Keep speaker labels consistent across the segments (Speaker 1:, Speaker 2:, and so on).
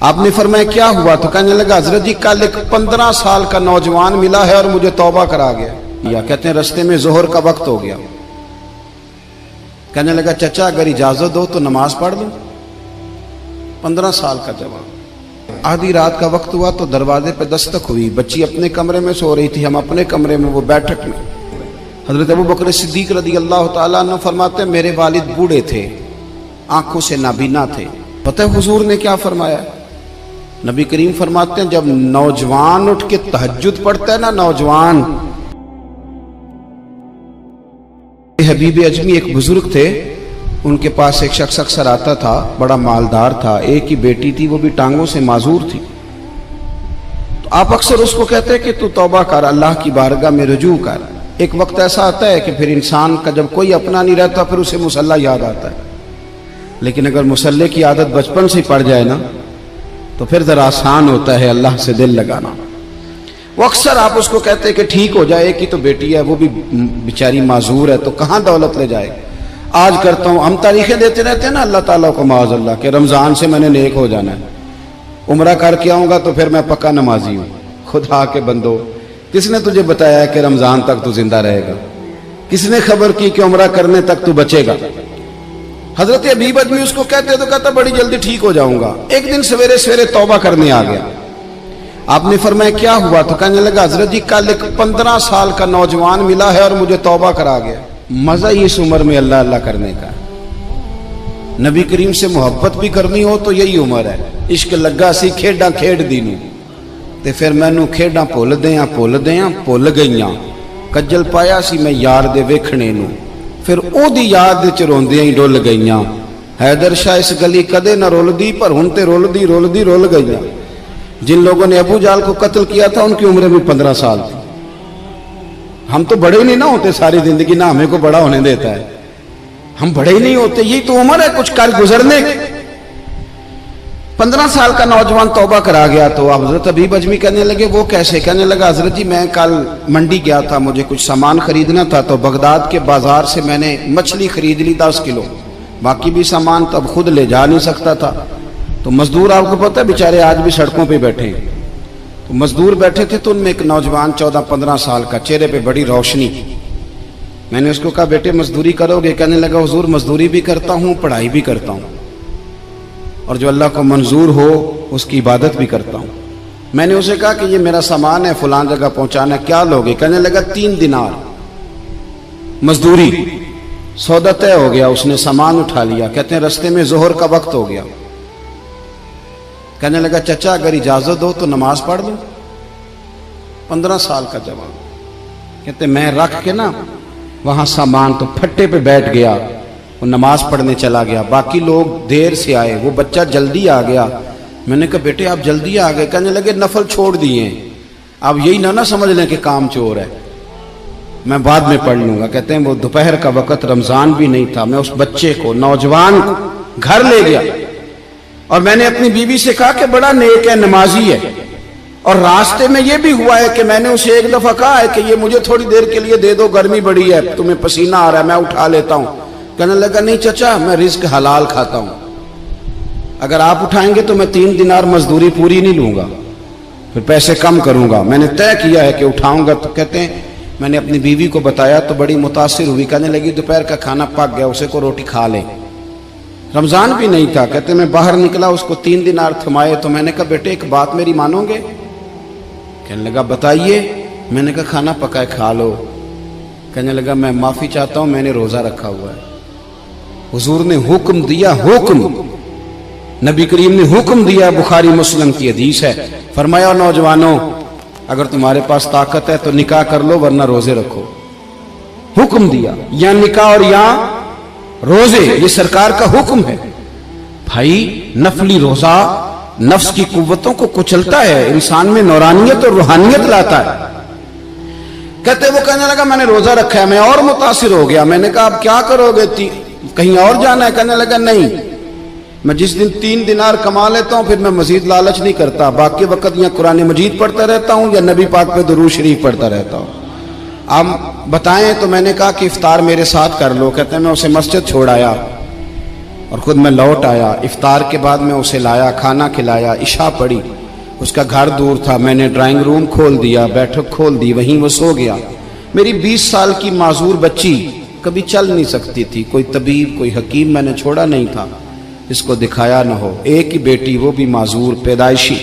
Speaker 1: آپ نے فرمایا کیا ہوا؟ تو کہنے لگا حضرت جی کل ایک 15 سال کا نوجوان ملا ہے اور مجھے توبہ کرا گیا. یا کہتے ہیں رستے میں ظہر کا وقت ہو گیا. کہنے لگا چچا اگر اجازت دو تو نماز پڑھ لوں. 15 سال کا جوان. آدھی رات کا وقت ہوا تو دروازے پہ دستک ہوئی. بچی اپنے کمرے میں سو رہی تھی, ہم اپنے کمرے میں, وہ بیٹھک میں. حضرت ابو بکر صدیق رضی اللہ تعالیٰ عنہ فرماتے ہیں میرے والد بوڑھے تھے, آنکھوں سے نابینا تھے. پتہ ہے حضور نے کیا فرمایا؟ نبی کریم فرماتے ہیں جب نوجوان اٹھ کے تہجد پڑھتا ہے نا, نوجوان. حبیب اجمی ایک بزرگ تھے, ان کے پاس ایک شخص اکثر آتا تھا, بڑا مالدار تھا, ایک ہی بیٹی تھی, وہ بھی ٹانگوں سے معذور تھی. تو آپ اکثر اس کو کہتے ہیں کہ تو توبہ کر, اللہ کی بارگاہ میں رجوع کر. ایک وقت ایسا آتا ہے کہ پھر انسان کا جب کوئی اپنا نہیں رہتا پھر اسے مصلی یاد آتا ہے, لیکن اگر مصلی کی عادت بچپن سے پڑ جائے نا تو پھر ذرا آسان ہوتا ہے اللہ سے دل لگانا. وہ اکثر آپ اس کو کہتے ہیں کہ ٹھیک ہو جائے, کہ تو بیٹی ہے, وہ بھی بیچاری معذور ہے, تو کہاں دولت لے جائے. آج کرتا ہوں, ہم تاریخیں دیتے رہتے ہیں نا اللہ تعالیٰ کو معاذ اللہ کہ رمضان سے میں نے نیک ہو جانا ہے, عمرہ کر کے آؤں گا تو پھر میں پکا نمازی ہوں. خدا کے بندو, کس نے تجھے بتایا کہ رمضان تک تو زندہ رہے گا؟ کس نے خبر کی کہ عمرہ کرنے تک تو بچے گا؟ حضرت حبیب اجمی اس کو کہتے تو کہتا بڑی جلدی ٹھیک ہو جاؤں گا. ایک دن سویرے سویرے توبہ کرنے آ گیا. آپ نے فرمایا کیا ہوا؟ تو کہنے لگا حضرت جی کل ایک 15 سال کا نوجوان ملا ہے اور مجھے توبہ کرا گیا. مزہ ہی اس عمر میں اللہ اللہ کرنے کا. نبی کریم سے محبت بھی کرنی ہو تو یہی عمر ہے. عشق لگا سی کھیڈاں کھیڈ دینوں تے پھر مینوں کھیڈاں بھول دیاں بھول گئیاں. کجل پایا سی میں یار دے ویکھنے نوں, پھر او دی یاد وچ روندیاں ہی ڈل گئیاں. حیدر شاہ اس گلی کدے نہ رول دی, پر ہن تے رول دی رول گئیاں. جن لوگوں نے ابو جال کو قتل کیا تھا ان کی عمریں بھی 15 سال تھی. ہم تو بڑے ہی نہیں نہ ہوتے ساری زندگی, نہ ہمیں کو بڑا ہونے دیتا ہے, ہم بڑے ہی نہیں ہوتے. یہی تو عمر ہے کچھ کر گزرنے کی. 15 سال کا نوجوان توبہ کرا گیا. تو حضرت حبیب اجمی کہنے لگے وہ کیسے؟ کہنے لگا حضرت جی میں کل منڈی گیا تھا, مجھے کچھ سامان خریدنا تھا, تو بغداد کے بازار سے میں نے مچھلی خرید لی 10 کلو, باقی بھی سامان تو اب خود لے جا نہیں سکتا تھا. تو مزدور آپ کو پتہ ہے بیچارے آج بھی سڑکوں پہ بیٹھے ہیں. تو مزدور بیٹھے تھے تو ان میں ایک نوجوان 14-15 سال کا, چہرے پہ بڑی روشنی. میں نے اس کو کہا بیٹے مزدوری کرو گے؟ کہنے لگا حضور مزدوری بھی کرتا ہوں, پڑھائی بھی کرتا ہوں, اور جو اللہ کو منظور ہو اس کی عبادت بھی کرتا ہوں. میں نے اسے کہا کہ یہ میرا سامان ہے فلان جگہ پہنچانا, کیا لوگے؟ کہنے لگا 3 دینار مزدوری. سودا طے ہو گیا, اس نے سامان اٹھا لیا. کہتے ہیں رستے میں ظہر کا وقت ہو گیا. کہنے لگا چچا اگر اجازت دو تو نماز پڑھ لوں. 15 سال کا جوان. کہتے میں رکھ کے نا وہاں سامان تو پھٹے پہ بیٹھ گیا, وہ نماز پڑھنے چلا گیا. باقی لوگ دیر سے آئے, وہ بچہ جلدی آ گیا. میں نے کہا بیٹے آپ جلدی آ گئے؟ کہنے لگے نفل چھوڑ دیے, آپ یہی نہ سمجھ لیں کہ کام چور ہے, میں بعد میں پڑھ لوں گا. کہتے ہیں وہ دوپہر کا وقت, رمضان بھی نہیں تھا. میں اس بچے کو, نوجوان کو گھر لے گیا, اور میں نے اپنی بیوی سے کہا کہ بڑا نیک ہے, نمازی ہے. اور راستے میں یہ بھی ہوا ہے کہ میں نے اسے ایک دفعہ کہا ہے کہ یہ مجھے تھوڑی دیر کے لیے دے دو, گرمی بڑی ہے, تمہیں پسینہ آ رہا ہے, میں اٹھا لیتا ہوں. کہنے لگا نہیں چچا میں رزق حلال کھاتا ہوں, اگر آپ اٹھائیں گے تو میں 3 دینار مزدوری پوری نہیں لوں گا, پھر پیسے کم کروں گا. میں نے طے کیا ہے کہ اٹھاؤں گا. تو کہتے ہیں میں نے اپنی بیوی کو بتایا تو بڑی متاثر ہوئی. کہنے لگی دوپہر کا کھانا پک گیا, اسے کو روٹی کھا لیں. رمضان بھی نہیں تھا. کہتے میں باہر نکلا, اس کو 3 دینار تھمائے. تو میں نے کہا بیٹے ایک بات میری مانو گے؟ کہنے لگا بتائیے. میں نے کہا کھانا پکائے کھا لو. کہنے لگا میں معافی چاہتا ہوں, میں نے روزہ رکھا ہوا ہے. حضور نے حکم دیا, حکم نبی کریم نے حکم دیا, بخاری مسلم کی حدیث ہے. فرمایا نوجوانوں اگر تمہارے پاس طاقت ہے تو نکاح کر لو ورنہ روزے رکھو. حکم دیا, یا نکاح اور یا روزے, یہ سرکار کا حکم ہے. بھائی نفلی روزہ نفس کی قوتوں کو کچلتا ہے, انسان میں نورانیت اور روحانیت لاتا ہے. کہتے وہ کہنے لگا میں نے روزہ رکھا ہے. میں اور متاثر ہو گیا. میں نے کہا اب کیا کرو گے, کہیں اور جانا ہے؟ کہنے لگا نہیں, میں جس دن 3 دینار کما لیتا ہوں پھر میں مزید لالچ نہیں کرتا, باقی وقت یا قرآن مجید پڑھتا رہتا ہوں یا نبی پاک پہ درود شریف پڑھتا رہتا ہوں. آپ بتائیں. تو میں نے کہا کہ افطار میرے ساتھ کر لو. کہتے ہیں میں اسے مسجد چھوڑ آیا اور خود میں لوٹ آیا. افطار کے بعد میں اسے لایا, کھانا کھلایا, عشاء پڑھی. اس کا گھر دور تھا, میں نے ڈرائنگ روم کھول دیا, بیٹھک کھول دی, وہیں وہ سو گیا. میری 20 سال کی معذور بچی کبھی چل نہیں سکتی تھی, کوئی طبیب کوئی حکیم میں نے چھوڑا نہیں تھا اس کو دکھایا نہ ہو. ایک ہی بیٹی, وہ بھی معذور پیدائشی.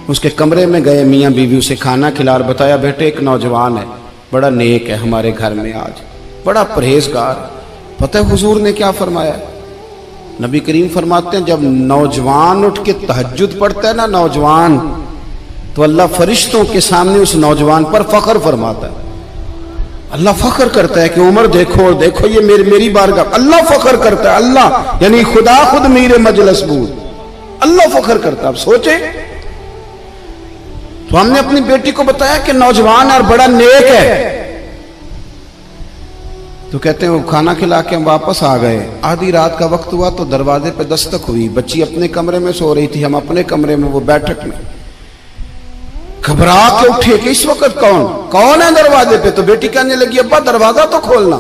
Speaker 1: اس کے کمرے میں گئے, میاں بیوی اسے کھانا کھلا اور بتایا بیٹے ایک نوجوان ہے, بڑا نیک ہے ہمارے گھر میں, آج بڑا پرہیزگار. پتہ ہے حضور نے کیا فرمایا؟ نبی کریم فرماتے ہیں جب نوجوان اٹھ کے تہجد پڑھتا ہے نا نوجوان, تو اللہ فرشتوں کے سامنے اس نوجوان پر فخر فرماتا ہے. اللہ فخر کرتا ہے کہ عمر دیکھو اور دیکھو یہ میری بارگاہ. اللہ فخر کرتا ہے, اللہ یعنی خدا خود میر مجلس بود, اللہ فخر کرتا ہے. اب سوچے, تو ہم نے اپنی بیٹی کو بتایا کہ نوجوان اور بڑا نیک ہے, تو کہتے ہیں وہ کھانا کھلا کے ہم واپس آ گئے. آدھی رات کا وقت ہوا تو دروازے پہ دستک ہوئی. بچی اپنے کمرے میں سو رہی تھی, ہم اپنے کمرے میں, وہ بیٹھک میں. گھبرا کے اٹھے کہ اس وقت کون ہے دروازے پہ؟ تو بیٹی کہنے لگی ابا دروازہ تو کھولنا.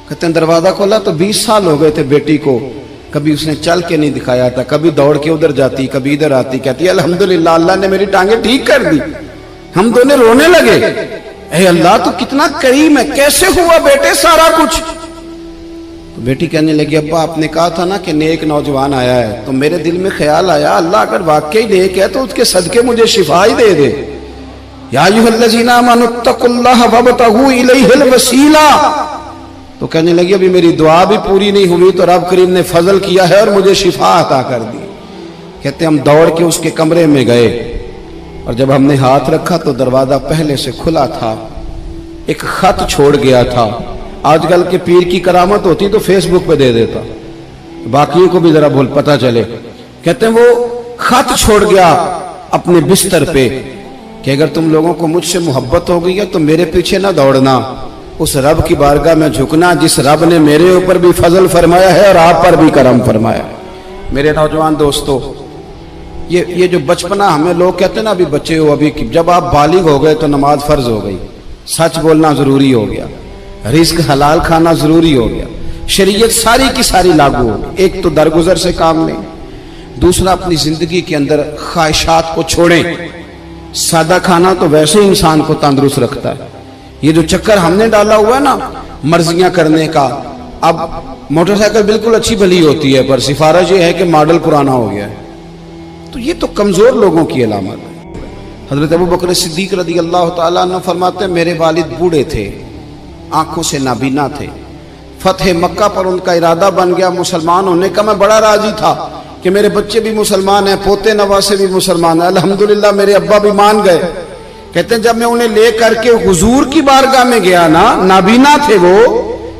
Speaker 1: کہتے ہیں دروازہ کھولا تو 20 سال ہو گئے تھے بیٹی کو, کبھی اس نے چل کے نہیں دکھایا تھا, کبھی دوڑ کے ادھر جاتی کبھی ادھر آتی. کہتی الحمدللہ اللہ نے میری ٹانگیں ٹھیک کر دی. ہم دونوں رونے لگے, اے اللہ تو کتنا کریم ہے, کیسے ہوا بیٹے سارا کچھ؟ تو بیٹی کہنے لگی ابا آپ نے کہا تھا نا کہ نیک نوجوان آیا ہے, تو میرے دل میں خیال آیا اللہ اگر واقعی نیک ہے تو اس کے صدقے مجھے شفا ہی دے دے. یا ایھا الذین آمنوا اتقوا اللہ وابتغوا الیہ الوسیلہ. تو کہنے لگی ابھی میری دعا بھی پوری نہیں ہوئی تو رب کریم نے فضل کیا ہے اور مجھے شفا عطا کر دی. کہتے ہم دوڑ کے اس کے کمرے میں گئے, اور جب ہم نے ہاتھ رکھا تو دروازہ پہلے سے کھلا تھا, ایک خط چھوڑ گیا تھا. آج کل کے پیر کی کرامت ہوتی تو فیس بک پہ دے دیتا, باقیوں کو بھی ذرا بھول پتہ چلے. کہتے ہیں وہ خط چھوڑ گیا اپنے بستر پہ کہ اگر تم لوگوں کو مجھ سے محبت ہو گئی ہے تو میرے پیچھے نہ دوڑنا, اس رب کی بارگاہ میں جھکنا جس رب نے میرے اوپر بھی فضل فرمایا ہے اور آپ پر بھی کرم فرمایا. میرے نوجوان دوستو, یہ جو بچپنا ہمیں لوگ کہتے ہیں نا ابھی بچے ہو, ابھی جب آپ بالغ ہو گئے تو نماز فرض ہو گئی, سچ بولنا ضروری ہو گیا, رزق حلال کھانا ضروری ہو گیا, شریعت ساری کی ساری لاگو ہو گئی. ایک تو درگزر سے کام لیں, دوسرا اپنی زندگی کے اندر خواہشات کو چھوڑیں. سادہ کھانا تو ویسے ہی انسان کو تندرست رکھتا ہے. یہ جو چکر ہم نے ڈالا ہوا ہے نا مرضیاں کرنے کا, اب موٹر سائیکل بالکل اچھی بھلی ہوتی ہے پر سفارش یہ ہے کہ ماڈل پرانا ہو گیا ہے, تو یہ تو کمزور لوگوں کی علامت ہے. حضرت ابوبکر صدیق رضی اللہ تعالیٰ عنہ فرماتے ہیں میرے والد بوڑھے تھے, آنکھوں سے نابینا تھے. فتح مکہ پر ان کا ارادہ بن گیا مسلمان ہونے کا. میں بڑا راضی تھا کہ میرے بچے بھی مسلمان ہیں, پوتے نواسے بھی مسلمان ہیں, الحمدللہ میرے ابا بھی مان گئے. کہتے ہیں جب میں انہیں لے کر کے حضور کی بارگاہ میں گیا نا, نابینا تھے وہ,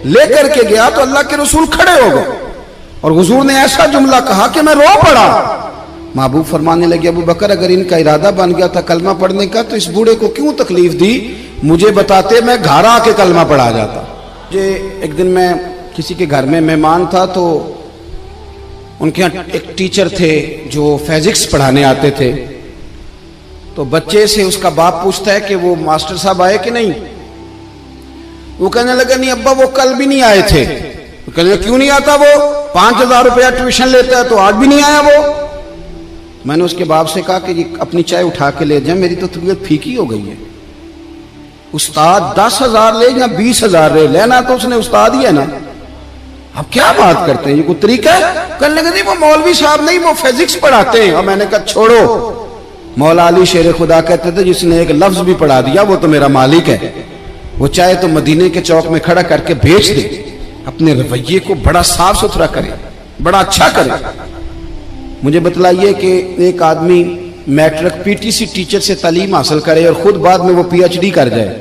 Speaker 1: لے کر کے گیا تو اللہ کے رسول کھڑے ہو گئے اور حضور نے ایسا جملہ کہا کہ میں رو پڑا. محبوب فرمانے لگے ابو بکر اگر ان کا ارادہ بن گیا تھا کلمہ پڑھنے کا تو اس بوڑھے کو کیوں تکلیف دی, مجھے بتاتے میں گھر آ کے کلمہ پڑھا جاتا. مجھے ایک دن میں کسی کے گھر میں مہمان تھا تو ان کے یہاں ایک ٹیچر تھے جو فزکس پڑھانے آتے تھے. تو بچے سے اس کا باپ پوچھتا ہے کہ وہ ماسٹر صاحب آئے کہ نہیں. وہ کہنے لگا نہیں ابا وہ کل بھی نہیں آئے تھے. کہنے لگا کیوں نہیں آتا, وہ 5000 روپیہ ٹیوشن لیتا ہے تو آج بھی نہیں آیا وہ. میں نے اس کے باپ سے کہا کہ جی اپنی چائے اٹھا کے لے جائیں, میری تو طبیعت پھیکی ہو گئی ہے. استاد 10,000 لے یا 20,000 لے, لینا تو اس نے استاد ہی ہے نا. اب کیا بات کرتے ہیں, یہ کوئی طریقہ ہے؟ کہنے لگے نہیں وہ مولوی صاحب نہیں, وہ فزکس پڑھاتے ہیں. اور میں نے کہا چھوڑو, مولا علی شیر خدا کہتے تھے جس نے ایک لفظ بھی پڑھا دیا وہ تو میرا مالک ہے. وہ چاہے تو مدینے کے چوک میں کھڑا کر کے بھیج دے, اپنے رویے کو بڑا صاف ستھرا کرے, بڑا اچھا کرے. مجھے بتلائیے کہ ایک آدمی matric P T C teacher سے تعلیم حاصل کرے اور خود بعد میں وہ پی ایچ ڈی کر جائے,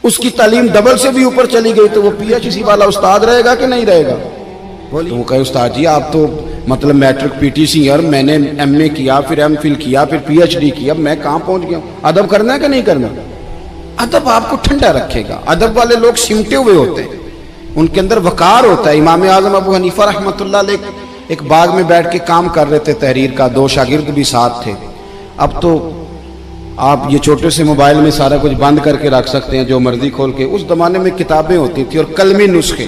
Speaker 1: اس کی تعلیم ڈبل سے بھی اوپر چلی گئی تو وہ پی ایچ ڈی والا استاد رہے گا کہ نہیں رہے گا؟ تو وہ کہے استاد جی آپ تو مطلب میٹرک پی ٹی سی اور میں نے ایم اے کیا, پھر ایم فل کیا, پھر پی ایچ ڈی کیا, اب میں کہاں پہنچ گیا ہوں. ادب کرنا ہے کہ نہیں کرنا؟ ادب آپ کو ٹھنڈا رکھے گا. ادب والے لوگ سمٹے ہوئے ہوتے ہیں, ان کے اندر وقار ہوتا ہے. امام اعظم ابو حنیفہ رحمۃ اللہ علیہ ایک باغ میں بیٹھ کے کام کر رہے تھے تحریر کا, 2 شاگرد بھی ساتھ تھے. اب تو آپ یہ چھوٹے سے موبائل میں سارا کچھ بند کر کے رکھ سکتے ہیں, جو مرضی کھول کے. اس زمانے میں کتابیں ہوتی تھی اور قلمی نسخے.